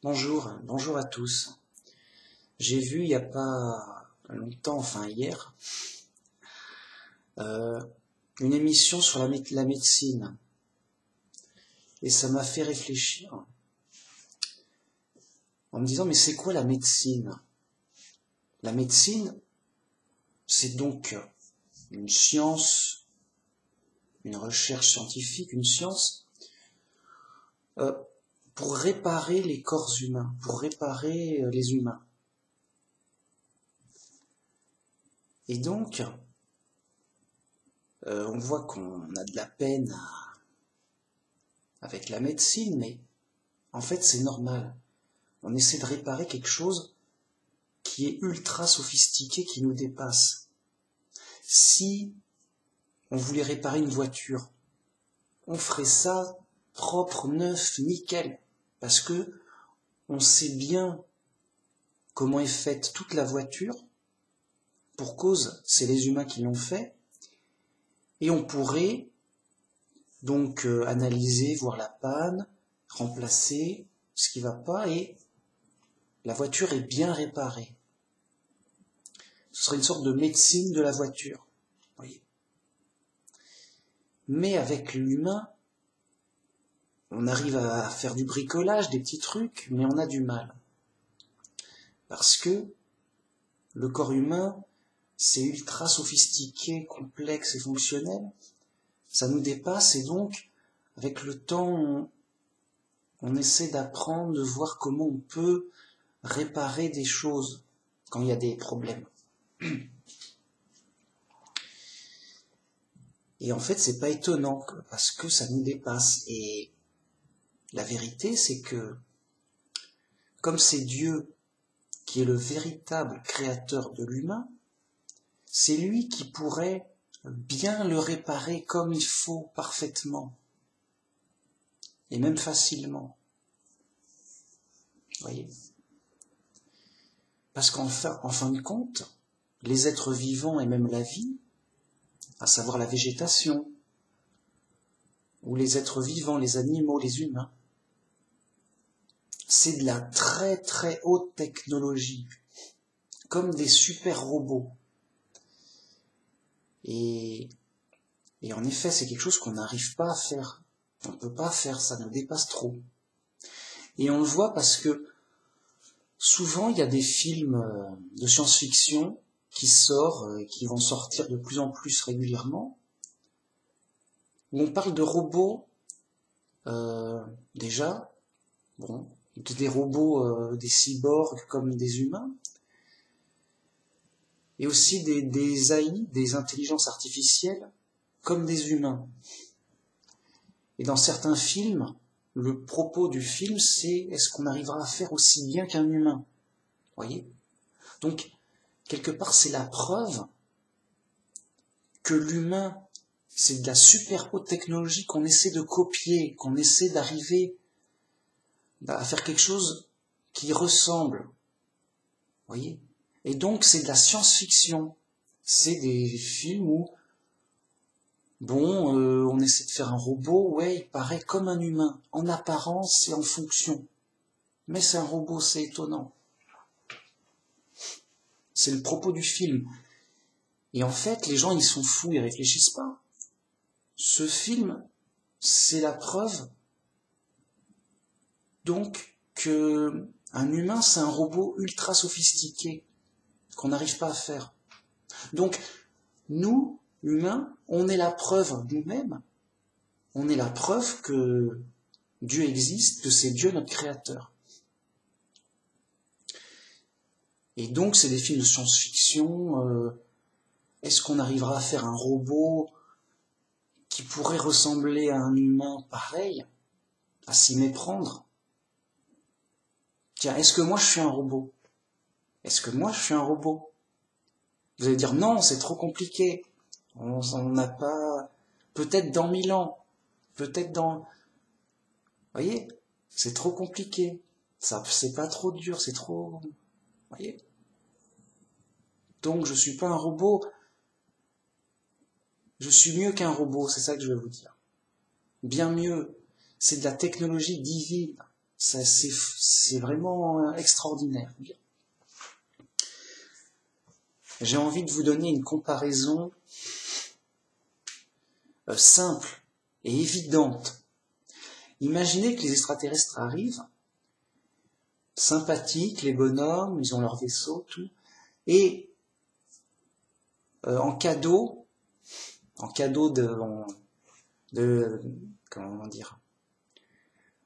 Bonjour à tous. J'ai vu il n'y a pas longtemps, enfin hier, une émission sur la médecine. Et ça m'a fait réfléchir en me disant, mais c'est quoi la médecine? La médecine, c'est donc une science, une recherche scientifique, une science pour réparer les corps humains, pour réparer les humains. Et donc, on voit qu'on a de la peine avec la médecine, mais en fait c'est normal. On essaie de réparer quelque chose qui est ultra sophistiqué, qui nous dépasse. Si on voulait réparer une voiture, on ferait ça propre, neuf, nickel, parce que on sait bien comment est faite toute la voiture, pour cause, c'est les humains qui l'ont fait, et on pourrait donc analyser, voir la panne, remplacer ce qui va pas, et la voiture est bien réparée. Ce serait une sorte de médecine de la voiture, voyez. Mais avec l'humain, on arrive à faire du bricolage, des petits trucs, mais on a du mal. Parce que le corps humain, c'est ultra sophistiqué, complexe et fonctionnel. Ça nous dépasse et donc, avec le temps, on essaie d'apprendre, de voir comment on peut réparer des choses quand il y a des problèmes. Et en fait, c'est pas étonnant parce que ça nous dépasse. Et la vérité, c'est que comme c'est Dieu qui est le véritable créateur de l'humain, c'est lui qui pourrait bien le réparer comme il faut, parfaitement, et même facilement. Voyez. Parce qu'en fin de compte, les êtres vivants et même la vie, à savoir la végétation, ou les êtres vivants, les animaux, les humains, c'est de la très très haute technologie, comme des super robots. Et en effet, c'est quelque chose qu'on n'arrive pas à faire. On ne peut pas faire, ça nous dépasse trop. Et on le voit parce que souvent, il y a des films de science-fiction qui sortent, qui vont sortir de plus en plus régulièrement, où on parle de robots, déjà, bon, des robots, des cyborgs comme des humains, et aussi des AI, des intelligences artificielles, comme des humains. Et dans certains films, le propos du film, c'est est-ce qu'on arrivera à faire aussi bien qu'un humain? Voyez? Donc, quelque part, c'est la preuve que l'humain, c'est de la super haute technologie qu'on essaie de copier, qu'on essaie d'arriver à faire quelque chose qui ressemble. Voyez? Et donc, c'est de la science-fiction. C'est des films où, bon, on essaie de faire un robot, ouais, il paraît comme un humain, en apparence et en fonction. Mais c'est un robot, c'est étonnant. C'est le propos du film. Et en fait, les gens, ils sont fous, ils réfléchissent pas. Ce film, c'est la preuve, donc, que un humain, c'est un robot ultra sophistiqué, qu'on n'arrive pas à faire. Donc, nous, humains, on est la preuve nous-mêmes, on est la preuve que Dieu existe, que c'est Dieu notre créateur. Et donc, c'est des films de science-fiction. Est-ce qu'on arrivera à faire un robot qui pourrait ressembler à un humain pareil, à s'y méprendre? Tiens, est-ce que moi je suis un robot? Est-ce que moi je suis un robot? Vous allez dire non, c'est trop compliqué. On n'a pas... Peut-être dans 1000 ans. Peut-être dans... Vous voyez? C'est trop compliqué. Ça, c'est pas trop dur, c'est trop... Vous voyez? Donc je suis pas un robot. Je suis mieux qu'un robot, c'est ça que je vais vous dire. Bien mieux. C'est de la technologie divine. C'est vraiment extraordinaire. J'ai envie de vous donner une comparaison simple et évidente. Imaginez que les extraterrestres arrivent, sympathiques, les bonhommes, ils ont leur vaisseau, tout, et en cadeau de comment dire,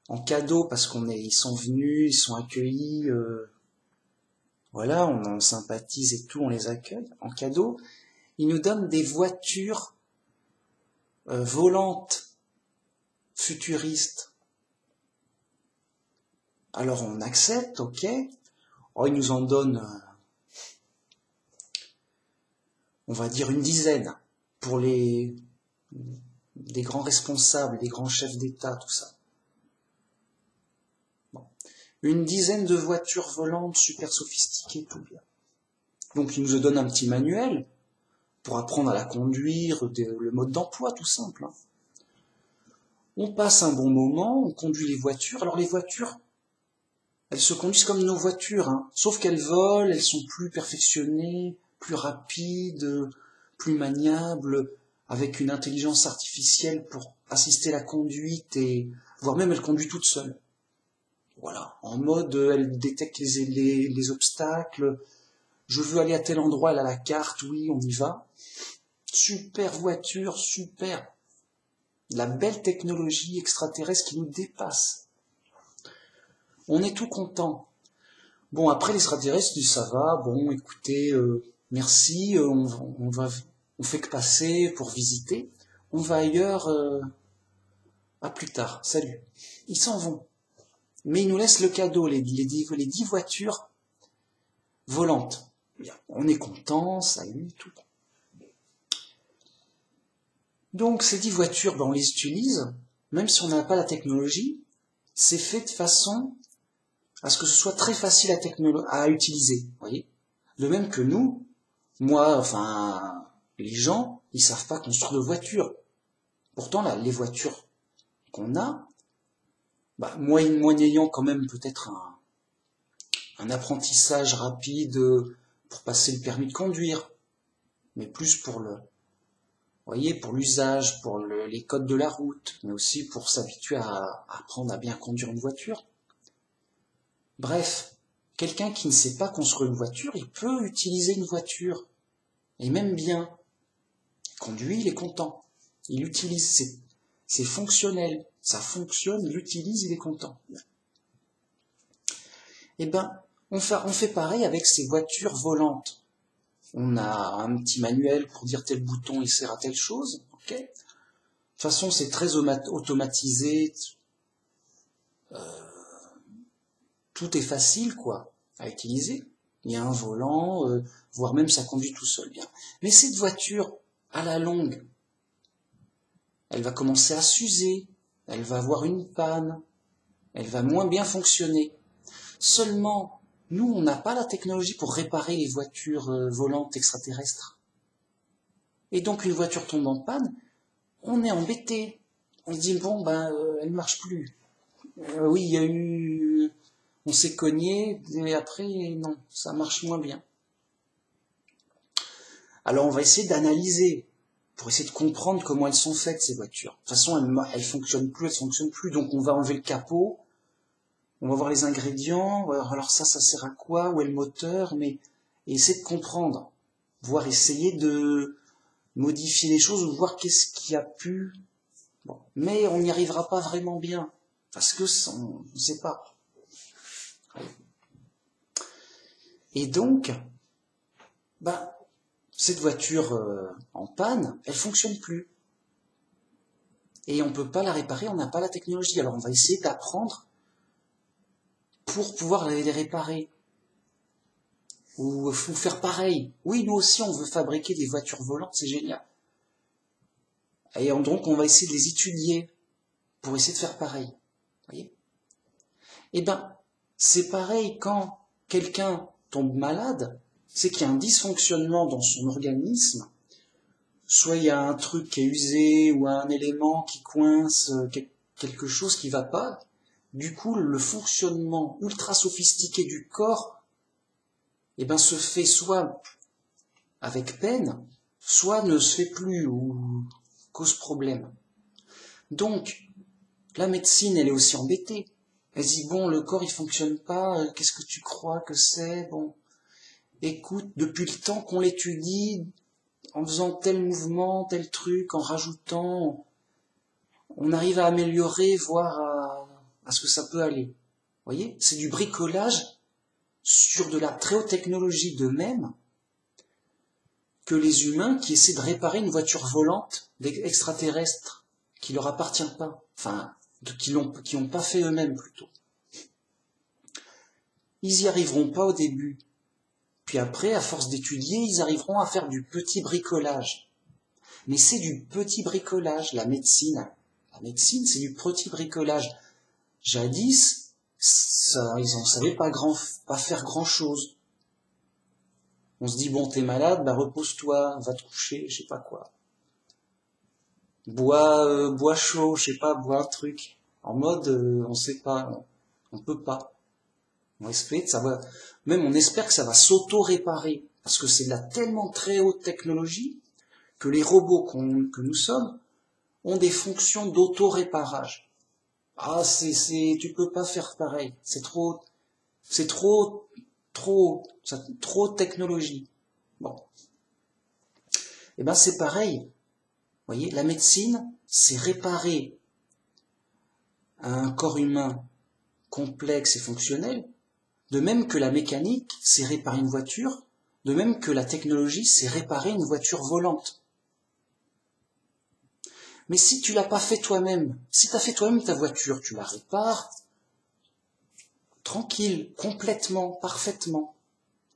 en cadeau parce ils sont venus, ils sont accueillis, voilà, on sympathise et tout, on les accueille. En cadeau, ils nous donnent des voitures volantes, futuristes. Alors on accepte, ok. Oh, ils nous en donnent, on va dire une dizaine pour des grands responsables, des grands chefs d'État, tout ça. Bon. Une dizaine de voitures volantes super sophistiquées, tout bien. Donc ils nous donnent un petit manuel pour apprendre à la conduire, le mode d'emploi, tout simple. Hein. On passe un bon moment, on conduit les voitures. Alors les voitures, elles se conduisent comme nos voitures, hein, sauf qu'elles volent, elles sont plus perfectionnées, plus rapides, plus maniables, avec une intelligence artificielle pour assister à la conduite et voire même elle conduit toute seule. Voilà, en mode elle détecte les obstacles. Je veux aller à tel endroit, elle a la carte, oui, on y va. Super voiture, super. La belle technologie extraterrestre qui nous dépasse. On est tout content. Bon, après l'extraterrestre dit ça va, bon, écoutez, merci, on fait que passer pour visiter. On va ailleurs, à plus tard, salut. Ils s'en vont. Mais ils nous laissent le cadeau, les 10 voitures volantes. On est content, salut, tout. Donc ces 10 voitures, ben, on les utilise, même si on n'a pas la technologie, c'est fait de façon à ce que ce soit très facile à utiliser, vous voyez. De même que nous, moi, enfin, les gens, ils savent pas construire de voitures. Pourtant, là, les voitures qu'on a, bah, moyennant quand même peut-être un apprentissage rapide pour passer le permis de conduire, mais plus pour voyez, pour l'usage, pour les codes de la route, mais aussi pour s'habituer à apprendre à bien conduire une voiture. Bref, quelqu'un qui ne sait pas construire une voiture, il peut utiliser une voiture, et même bien. Il conduit, il est content. Il utilise, c'est fonctionnel, ça fonctionne, il l'utilise, il est content. Eh ben, on fait pareil avec ces voitures volantes. On a un petit manuel pour dire tel bouton il sert à telle chose, ok. De toute façon, c'est très automatisé, tout est facile, quoi, à utiliser. Il y a un volant, voire même ça conduit tout seul, bien. Mais cette voiture, à la longue, elle va commencer à s'user, elle va avoir une panne, elle va moins bien fonctionner. Seulement, nous, on n'a pas la technologie pour réparer les voitures volantes extraterrestres. Et donc, une voiture tombe en panne, on est embêté. On se dit, bon, ben, elle marche plus. Oui, il y a eu... On s'est cogné, mais après, non, ça marche moins bien. Alors, on va essayer d'analyser, pour essayer de comprendre comment elles sont faites, ces voitures. De toute façon, elles fonctionnent plus, donc on va enlever le capot, on va voir les ingrédients, alors ça sert à quoi, où est le moteur, mais essayer de comprendre, voire essayer de modifier les choses, ou voir qu'est-ce qui a pu... Bon. Mais on n'y arrivera pas vraiment bien, parce que on ne sait pas. Et donc, bah, cette voiture en panne, elle fonctionne plus. Et on peut pas la réparer, on n'a pas la technologie. Alors on va essayer d'apprendre pour pouvoir les réparer. Ou faire pareil. Oui, nous aussi, on veut fabriquer des voitures volantes, c'est génial. Et donc, on va essayer de les étudier pour essayer de faire pareil. Vous voyez ? Eh ben, c'est pareil quand quelqu'un tombe malade, c'est qu'il y a un dysfonctionnement dans son organisme. Soit il y a un truc qui est usé, ou un élément qui coince, quelque chose qui va pas, du coup, le fonctionnement ultra sophistiqué du corps, se fait soit avec peine, soit ne se fait plus ou cause problème. Donc, la médecine, elle est aussi embêtée. Elle dit, bon, le corps, il fonctionne pas, qu'est-ce que tu crois que c'est? Bon, écoute, depuis le temps qu'on l'étudie, en faisant tel mouvement, tel truc, en rajoutant, on arrive à améliorer, voire à ce que ça peut aller. Vous voyez, c'est du bricolage sur de la très haute technologie de même que les humains qui essaient de réparer une voiture volante extraterrestre qui leur appartient pas, enfin, qui n'ont pas fait eux-mêmes plutôt. Ils y arriveront pas au début. Puis après, à force d'étudier, ils arriveront à faire du petit bricolage. Mais c'est du petit bricolage, la médecine. La médecine, c'est du petit bricolage. Jadis, ils en savaient pas faire grand-chose. On se dit, bon, t'es malade, repose-toi, va te coucher, je sais pas quoi. Bois chaud, je sais pas, bois un truc. En mode, on sait pas, on peut pas. On espère que ça va s'auto-réparer. Parce que c'est de la tellement très haute technologie que les robots que nous sommes ont des fonctions d'auto-réparage. Ah, tu peux pas faire pareil. C'est trop de technologie. Bon. C'est pareil. Vous voyez, la médecine, c'est réparer un corps humain complexe et fonctionnel, de même que la mécanique, c'est réparer une voiture, de même que la technologie, c'est réparer une voiture volante. Mais si tu l'as pas fait toi-même, si tu as fait toi-même ta voiture, tu la répares, tranquille, complètement, parfaitement,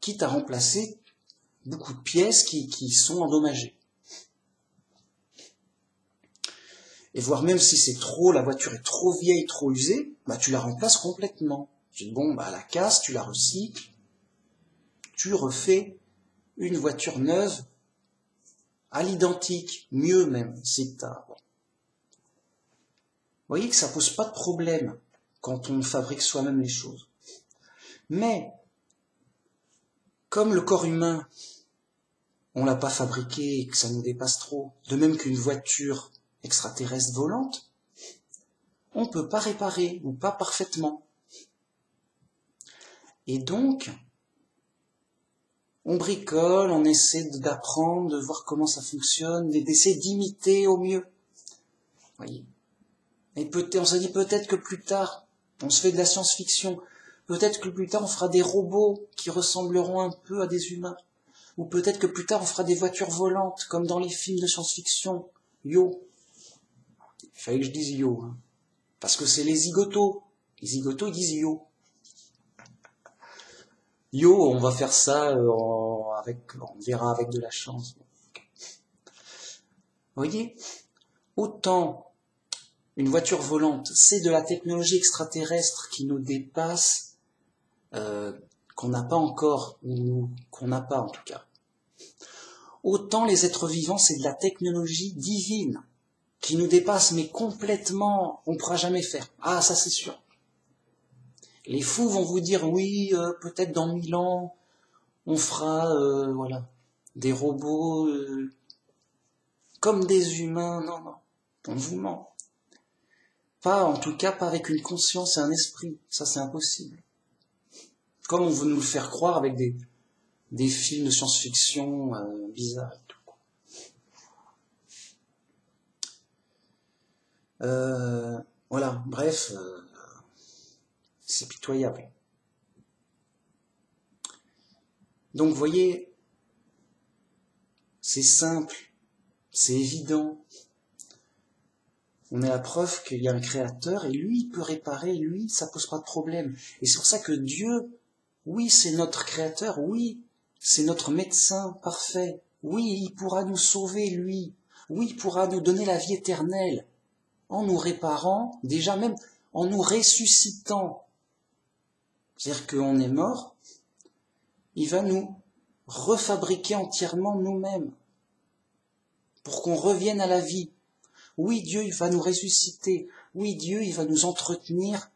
quitte à remplacer beaucoup de pièces qui sont endommagées. Et voire même si la voiture est trop vieille, trop usée, tu la remplaces complètement. Tu dis, bon, la casse, tu la recycles, tu refais une voiture neuve, à l'identique, mieux même, si t'as. Bon. Vous voyez que ça pose pas de problème quand on fabrique soi-même les choses. Mais, comme le corps humain, on l'a pas fabriqué et que ça nous dépasse trop, de même qu'une voiture extraterrestre volante, on peut pas réparer, ou pas parfaitement. Et donc, on bricole, on essaie d'apprendre, de voir comment ça fonctionne, d'essayer d'imiter au mieux. Voyez. Et on se dit peut-être que plus tard, on se fait de la science-fiction, peut-être que plus tard on fera des robots qui ressembleront un peu à des humains. Ou peut-être que plus tard on fera des voitures volantes, comme dans les films de science-fiction. Yo. Il fallait que je dise yo. Hein. Parce que c'est les zigotos. Les zigotos, ils disent yo. Yo, on va faire ça, on verra avec de la chance. Vous voyez, autant une voiture volante, c'est de la technologie extraterrestre qui nous dépasse, qu'on n'a pas encore, ou qu'on n'a pas en tout cas. Autant les êtres vivants, c'est de la technologie divine qui nous dépasse, mais complètement, on ne pourra jamais faire. Ah, ça c'est sûr. Les fous vont vous dire, oui, peut-être dans 1000 ans, on fera des robots comme des humains. Non, on vous ment. En tout cas, pas avec une conscience et un esprit. Ça, c'est impossible. Comme on veut nous le faire croire avec des films de science-fiction bizarres et tout. Bref, c'est pitoyable. Donc, vous voyez, c'est simple, c'est évident. On a la preuve qu'il y a un créateur et lui, il peut réparer, lui, ça pose pas de problème. Et c'est pour ça que Dieu, oui, c'est notre créateur, oui, c'est notre médecin parfait, oui, il pourra nous sauver, lui, oui, il pourra nous donner la vie éternelle en nous réparant, déjà même en nous ressuscitant. C'est-à-dire qu'on est mort, il va nous refabriquer entièrement nous-mêmes pour qu'on revienne à la vie. Oui, Dieu, il va nous ressusciter. Oui, Dieu, il va nous entretenir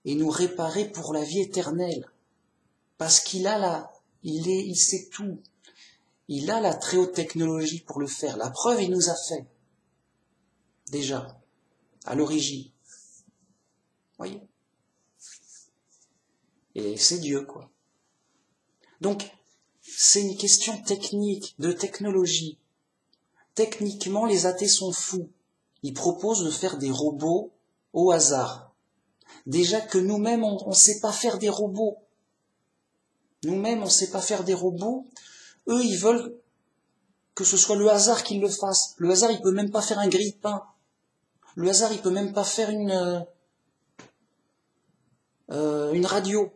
et nous réparer pour la vie éternelle. Parce qu'il a il sait tout. Il a la très haute technologie pour le faire. La preuve, il nous a fait. Déjà. À l'origine. Voyez? Et c'est Dieu, quoi. Donc, c'est une question technique, de technologie. Techniquement, les athées sont fous. Ils proposent de faire des robots au hasard. Déjà que nous-mêmes, on ne sait pas faire des robots. Nous-mêmes, on ne sait pas faire des robots. Eux, ils veulent que ce soit le hasard qui le fasse. Le hasard, il peut même pas faire un grille-pain. Le hasard, il peut même pas faire une radio.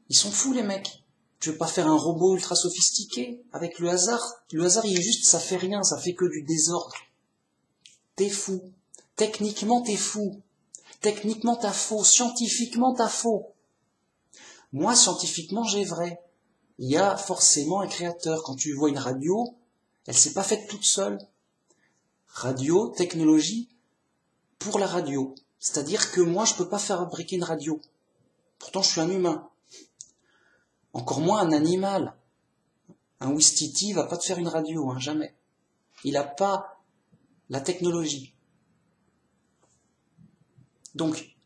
Ils sont fous, les mecs. Tu veux pas faire un robot ultra sophistiqué avec le hasard? Le hasard, il est juste, ça fait rien, ça fait que du désordre. T'es fou. Techniquement, t'es fou. Techniquement, t'as faux. Scientifiquement, t'as faux. Moi, scientifiquement, j'ai vrai. Il y a forcément un créateur. Quand tu vois une radio, elle s'est pas faite toute seule. Radio, technologie, pour la radio. C'est-à-dire que moi, je peux pas fabriquer une radio. Pourtant, je suis un humain. Encore moins un animal. Un Ouistiti va pas te faire une radio, hein, jamais. Il n'a pas la technologie. Donc,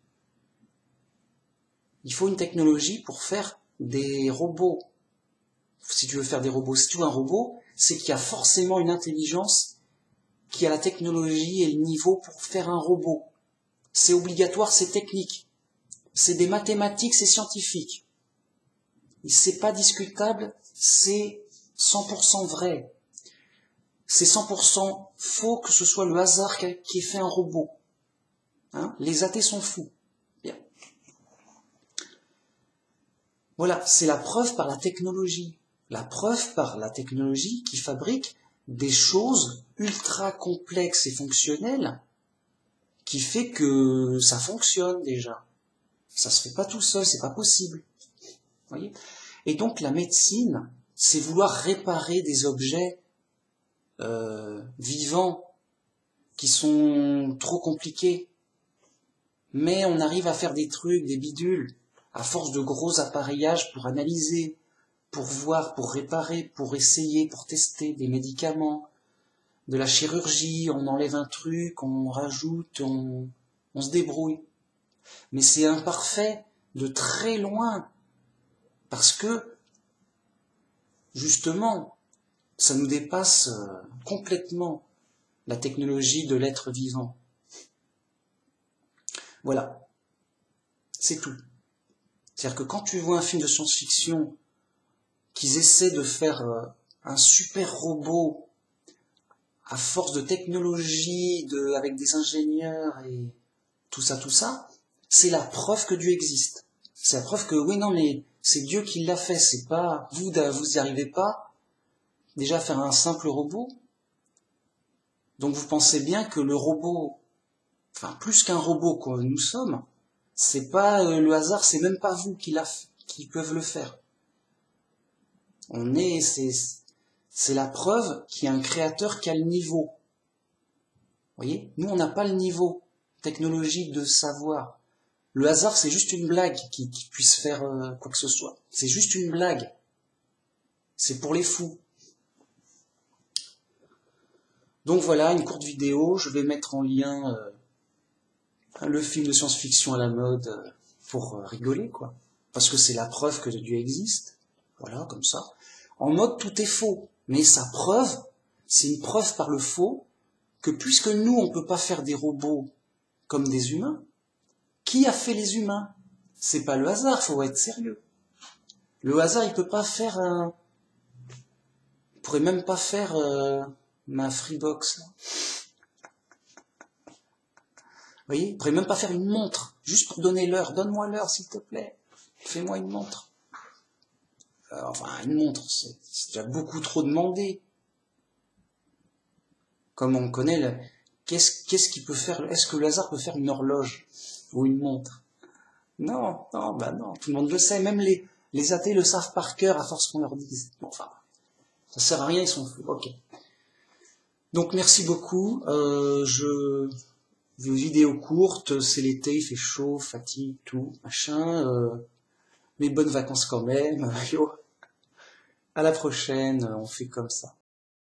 il faut une technologie pour faire des robots. Si tu veux faire des robots, si tu veux un robot, c'est qu'il y a forcément une intelligence qui a la technologie et le niveau pour faire un robot. C'est obligatoire, c'est technique. C'est des mathématiques, c'est scientifique. C'est pas discutable, c'est 100% vrai. C'est 100% faux que ce soit le hasard qui ait fait un robot. Hein? Les athées sont fous. Bien. Voilà, c'est la preuve par la technologie. La preuve par la technologie qui fabrique des choses ultra complexes et fonctionnelles qui fait que ça fonctionne déjà. Ça se fait pas tout seul, c'est pas possible. Voyez ? Et donc la médecine, c'est vouloir réparer des objets vivants qui sont trop compliqués. Mais on arrive à faire des trucs, des bidules, à force de gros appareillages pour analyser, pour voir, pour réparer, pour essayer, pour tester des médicaments, de la chirurgie, on enlève un truc, on rajoute, on se débrouille. Mais c'est imparfait de très loin, parce que, justement, ça nous dépasse complètement la technologie de l'être vivant. Voilà, c'est tout. C'est-à-dire que quand tu vois un film de science-fiction, qu'ils essaient de faire un super robot à force de technologie, avec des ingénieurs et tout ça, c'est la preuve que Dieu existe. C'est la preuve que, oui, non, mais c'est Dieu qui l'a fait, c'est pas, vous y arrivez pas, déjà à faire un simple robot. Donc vous pensez bien que le robot, enfin, plus qu'un robot que nous sommes, c'est pas le hasard, c'est même pas vous qui peuvent le faire. C'est la preuve qu'il y a un créateur qui a le niveau. Vous voyez, nous on n'a pas le niveau technologique de savoir. Le hasard, c'est juste une blague qui puisse faire quoi que ce soit. C'est juste une blague. C'est pour les fous. Donc voilà, une courte vidéo. Je vais mettre en lien le film de science-fiction à la mode pour rigoler, quoi. Parce que c'est la preuve que Dieu existe. Voilà, comme ça. En mode, tout est faux. Mais sa preuve, c'est une preuve par le faux que puisque nous, on ne peut pas faire des robots comme des humains, qui a fait les humains? C'est pas le hasard, faut être sérieux. Le hasard, il peut pas faire il pourrait même pas faire ma Freebox. Là. Vous voyez, il pourrait même pas faire une montre, juste pour donner l'heure. Donne-moi l'heure, s'il te plaît. Fais-moi une montre. Enfin, une montre, c'est déjà beaucoup trop demandé. Comme on connaît, qu'est-ce qu'il peut faire? Est-ce que le hasard peut faire une horloge ou une montre? Non, non, tout le monde le sait. Même les athées le savent par cœur à force qu'on leur dise. Bon, enfin, ça sert à rien, ils sont fous. Ok. Donc merci beaucoup. Je vidéo courte, c'est l'été, il fait chaud, fatigue, tout, machin, mais bonnes vacances quand même, yo. À la prochaine, on fait comme ça.